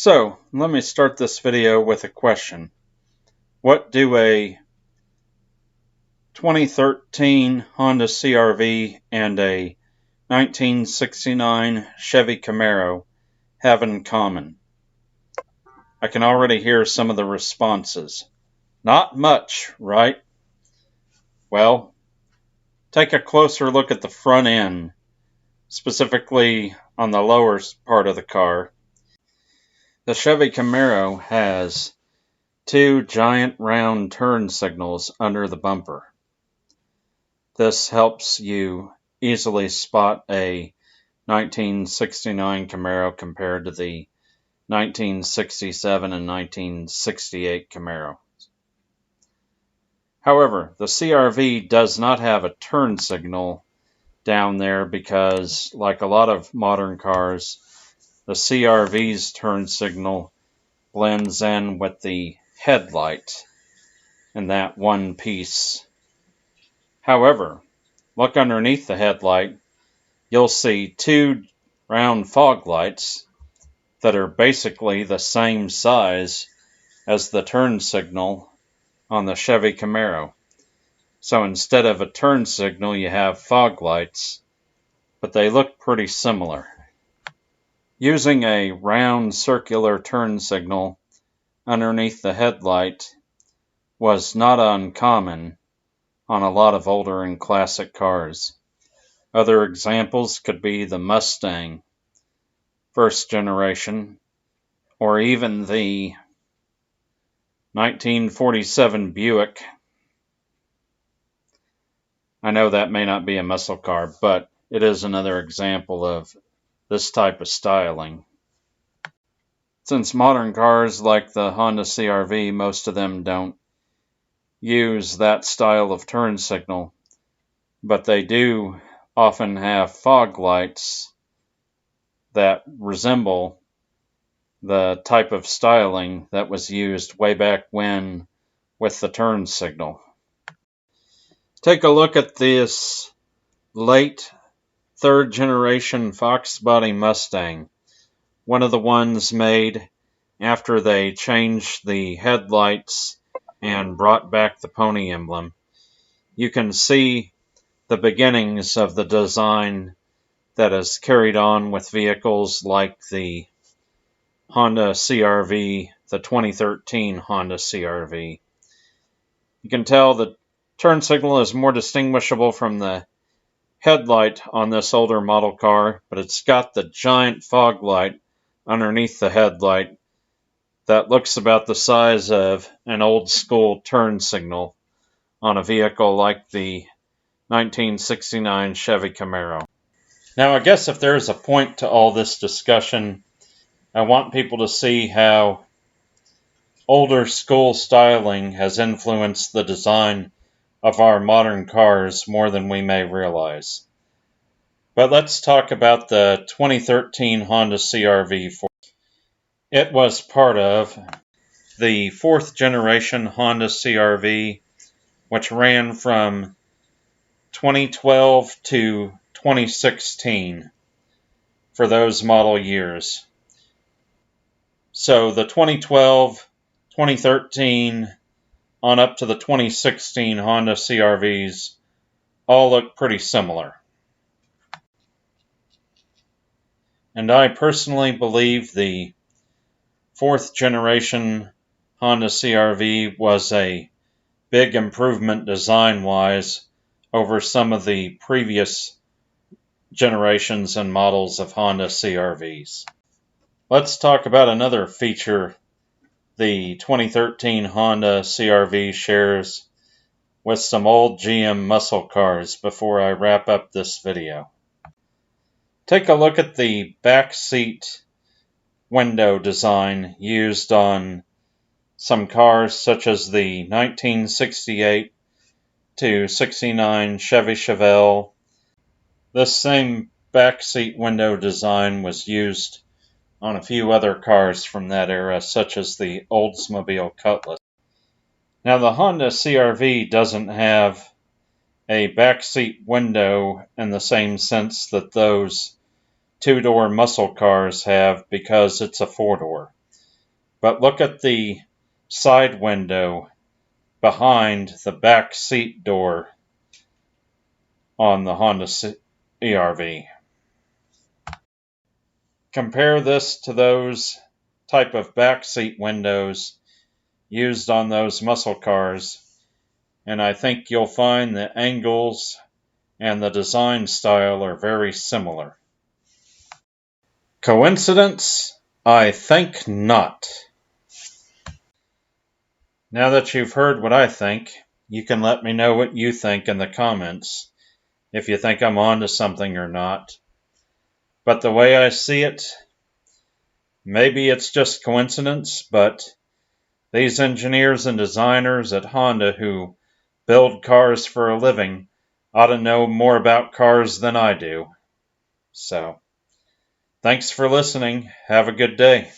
So, let me start this video with a question. What do a 2013 Honda CR-V and a 1969 Chevy Camaro have in common? I can already hear some of the responses. Not much, right? Well, take a closer look at the front end, specifically on the lower part of the car. The Chevy Camaro has two giant round turn signals under the bumper. This helps you easily spot a 1969 Camaro compared to the 1967 and 1968 Camaro. However, the CR-V does not have a turn signal down there because, like a lot of modern cars, the CR-V's turn signal blends in with the headlight in that one piece. However, look underneath the headlight, you'll see two round fog lights that are basically the same size as the turn signal on the Chevy Camaro. So instead of a turn signal, you have fog lights, but they look pretty similar. Using a round circular turn signal underneath the headlight was not uncommon on a lot of older and classic cars. Other examples could be the Mustang, first generation, or even the 1947 Buick. I know that may not be a muscle car, but it is another example of this type of styling. Since modern cars like the Honda CR-V, most of them don't use that style of turn signal, but they do often have fog lights that resemble the type of styling that was used way back when with the turn signal. Take a look at this late third generation Fox body Mustang, one of the ones made after they changed the headlights and brought back the pony emblem. You can see the beginnings of the design that is carried on with vehicles like the Honda CR-V, the 2013 Honda CR-V. You can tell the turn signal is more distinguishable from the headlight on this older model car, but it's got the giant fog light underneath the headlight that looks about the size of an old school turn signal on a vehicle like the 1969 Chevy Camaro. Now, I guess if there's a point to all this discussion, I want people to see how older school styling has influenced the design of our modern cars more than we may realize. But let's talk about the 2013 Honda CR-V. It was part of the fourth generation Honda CR-V, which ran from 2012 to 2016 for those model years. So the 2012, 2013, on up to the 2016 Honda CR-Vs all look pretty similar. And I personally believe the fourth generation Honda CR-V was a big improvement design-wise over some of the previous generations and models of Honda CR-Vs. Let's talk about another feature the 2013 Honda CR-V shares with some old GM muscle cars before I wrap up this video. Take a look at the back seat window design used on some cars such as the 1968 to 69 Chevy Chevelle. This same back seat window design was used on a few other cars from that era, such as the Oldsmobile Cutlass. Now, the Honda CR-V doesn't have a backseat window in the same sense that those two-door muscle cars have because it's a four-door. But look at the side window behind the back seat door on the Honda CR-V. Compare this to those type of back seat windows used on those muscle cars, and I think you'll find the angles and the design style are very similar. Coincidence? I think not. Now that you've heard what I think, you can let me know what you think in the comments, if you think I'm onto something or not. But the way I see it, maybe it's just coincidence, but these engineers and designers at Honda who build cars for a living ought to know more about cars than I do. So, thanks for listening. Have a good day.